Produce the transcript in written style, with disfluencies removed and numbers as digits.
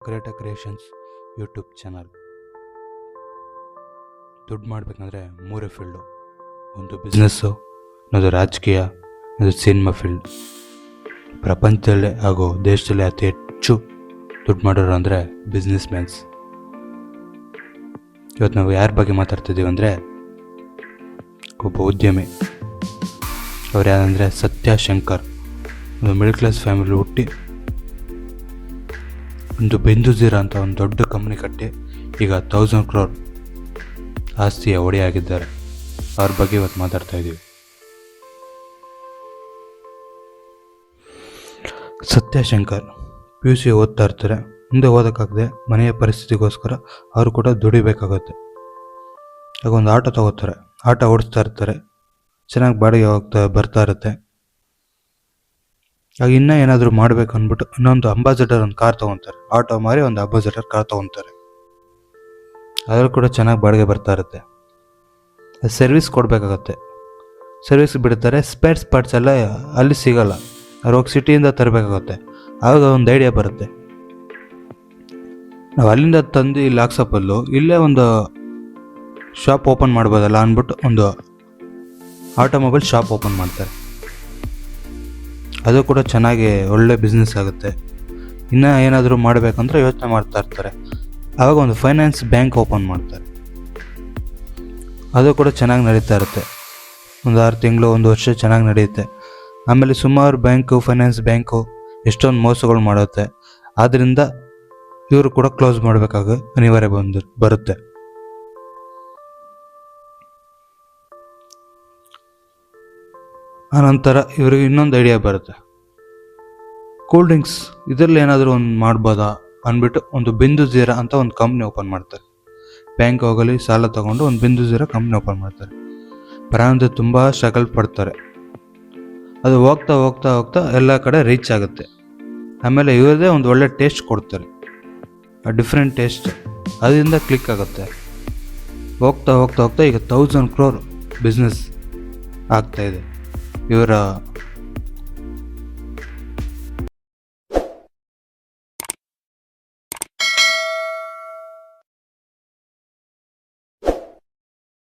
Creator creations YouTube channel. ದುಡ್ಡು ಮಾಡಬೇಕಂದ್ರೆ ಮೂರೇ ಫೀಲ್ಡು: ಒಂದು ಬಿಸ್ನೆಸ್ಸು, ಇನ್ನೊಂದು ರಾಜಕೀಯ, ಇನ್ನೊಂದು ಸಿನಿಮಾ ಫೀಲ್ಡ್. ಪ್ರಪಂಚದಲ್ಲೇ ಹಾಗೂ ದೇಶದಲ್ಲೇ ಅತಿ ಹೆಚ್ಚು ದುಡ್ಡು ಮಾಡೋರು ಅಂದರೆ ಬಿಸ್ನೆಸ್ ಮ್ಯಾನ್ಸ್. ಇವತ್ತು ನಾವು ಯಾರ ಬಗ್ಗೆ ಮಾತಾಡ್ತಿದ್ದೀವಿ ಅಂದರೆ ಒಬ್ಬ ಉದ್ಯಮಿ. ಅವ್ರು ಯಾರಂದರೆ ಸತ್ಯ ಶಂಕರ್. ಒಂದು ಮಿಡಲ್ ಕ್ಲಾಸ್ ಫ್ಯಾಮಿಲಿ ಹುಟ್ಟಿ ಒಂದು ಬೆಂದುಜೀರ ಅಂತ ಒಂದು ದೊಡ್ಡ ಕಂಪ್ನಿ ಕಟ್ಟಿ ಈಗ 1000 crore ಆಸ್ತಿಯ ಒಡೆಯಾಗಿದ್ದಾರೆ. ಅವ್ರ ಬಗ್ಗೆ ಇವತ್ತು ಮಾತಾಡ್ತಾ ಇದ್ದೀವಿ. ಸತ್ಯ ಶಂಕರ್ PUC ಓದ್ತಾ ಇರ್ತಾರೆ. ಮುಂದೆ ಓದೋಕ್ಕಾಗದೆ ಮನೆಯ ಪರಿಸ್ಥಿತಿಗೋಸ್ಕರ ಅವರು ಕೂಡ ದುಡಿಬೇಕಾಗುತ್ತೆ. ಆಗ ಒಂದು ಆಟೋ ತಗೋತಾರೆ. ಆಟೋ ಓಡಿಸ್ತಾ ಇರ್ತಾರೆ. ಚೆನ್ನಾಗಿ ಬಾಡಿಗೆ ಬರ್ತಾ ಇರುತ್ತೆ. ಆಗ ಇನ್ನೂ ಏನಾದರೂ ಮಾಡಬೇಕು ಅಂದ್ಬಿಟ್ಟು ಇನ್ನೊಂದು ಅಂಬಾಸಿಡರ್ ಒಂದು ಕಾರ್ ತೊಗೊತಾರೆ. ಆಟೋ ಮಾರಿ ಒಂದು ಅಂಬಾಸಿಡರ್ ಕಾರ್ ತೊಗೊತಾರೆ. ಅದ್ರಲ್ಲಿ ಕೂಡ ಚೆನ್ನಾಗಿ ಬಾಡಿಗೆ ಬರ್ತಾ ಇರುತ್ತೆ. ಸರ್ವಿಸ್ ಕೊಡಬೇಕಾಗತ್ತೆ. ಸರ್ವಿಸ್ ಬಿಡ್ತಾರೆ. ಸ್ಪೇರ್ಸ್ ಪಾರ್ಟ್ಸ್ ಎಲ್ಲ ಅಲ್ಲಿ ಸಿಗಲ್ಲ. ಅವ್ರು ಹೋಗಿ ಸಿಟಿಯಿಂದ ತರಬೇಕಾಗತ್ತೆ. ಆವಾಗ ಒಂದು ಐಡಿಯಾ ಬರುತ್ತೆ, ನಾವು ಅಲ್ಲಿಂದ ತಂದು ಇಲ್ಲಿ ಹಾಕ್ಸೋ ಇಲ್ಲೇ ಒಂದು ಶಾಪ್ ಓಪನ್ ಮಾಡ್ಬೋದಲ್ಲ ಅಂದ್ಬಿಟ್ಟು ಒಂದು ಆಟೋಮೊಬೈಲ್ ಶಾಪ್ ಓಪನ್ ಮಾಡ್ತಾರೆ. ಅದು ಕೂಡ ಚೆನ್ನಾಗಿ ಒಳ್ಳೆ ಬಿಸ್ನೆಸ್ ಆಗುತ್ತೆ. ಇನ್ನೂ ಏನಾದರೂ ಮಾಡಬೇಕಂದ್ರೆ ಯೋಚನೆ ಮಾಡ್ತಾ ಇರ್ತಾರೆ. ಆವಾಗ ಒಂದು ಫೈನಾನ್ಸ್ ಬ್ಯಾಂಕ್ ಓಪನ್ ಮಾಡ್ತಾರೆ. ಅದು ಕೂಡ ಚೆನ್ನಾಗಿ ನಡೀತಾ ಇರುತ್ತೆ. ಒಂದು 6 ತಿಂಗಳು 1 ವರ್ಷ ಚೆನ್ನಾಗಿ ನಡೆಯುತ್ತೆ. ಆಮೇಲೆ ಸುಮಾರು ಫೈನಾನ್ಸ್ ಬ್ಯಾಂಕು ಎಷ್ಟೊಂದು ಮೋಸಗಳು ಮಾಡುತ್ತೆ. ಆದ್ದರಿಂದ ಇವರು ಕೂಡ ಕ್ಲೋಸ್ ಮಾಡಬೇಕಾಗ ಅನಿವಾರ್ಯ ಬರುತ್ತೆ. ಆನಂತರ ಇವರಿಗೆ ಇನ್ನೊಂದು ಐಡಿಯಾ ಬರುತ್ತೆ, ಕೂಲ್ ಡ್ರಿಂಕ್ಸ್ ಇದರಲ್ಲಿ ಏನಾದರೂ ಒಂದು ಮಾಡ್ಬೋದಾ ಅಂದ್ಬಿಟ್ಟು ಒಂದು ಬೆಂದುಜೀರ ಅಂತ ಒಂದು ಕಂಪ್ನಿ ಓಪನ್ ಮಾಡ್ತಾರೆ. ಬ್ಯಾಂಕ್ ಹೋಗಲಿ ಸಾಲ ತಗೊಂಡು ಒಂದು ಬೆಂದುಜೀರ ಕಂಪ್ನಿ ಓಪನ್ ಮಾಡ್ತಾರೆ. ಪ್ರಾರಂಭದಲ್ಲಿ ತುಂಬ ಸ್ಟ್ರಗಲ್ ಪಡ್ತಾರೆ. ಅದು ಹೋಗ್ತಾ ಹೋಗ್ತಾ ಹೋಗ್ತಾ ಎಲ್ಲ ಕಡೆ ರೀಚ್ ಆಗುತ್ತೆ. ಆಮೇಲೆ ಇವರದೇ ಒಂದು ಒಳ್ಳೆ ಟೇಸ್ಟ್ ಕೊಡ್ತಾರೆ, ಡಿಫ್ರೆಂಟ್ ಟೇಸ್ಟ್. ಅದರಿಂದ ಕ್ಲಿಕ್ ಆಗುತ್ತೆ. ಹೋಗ್ತಾ ಹೋಗ್ತಾ ಹೋಗ್ತಾ ಈಗ 1000 crore ಬಿಸ್ನೆಸ್ ಆಗ್ತಾಯಿದೆ. ಇವರ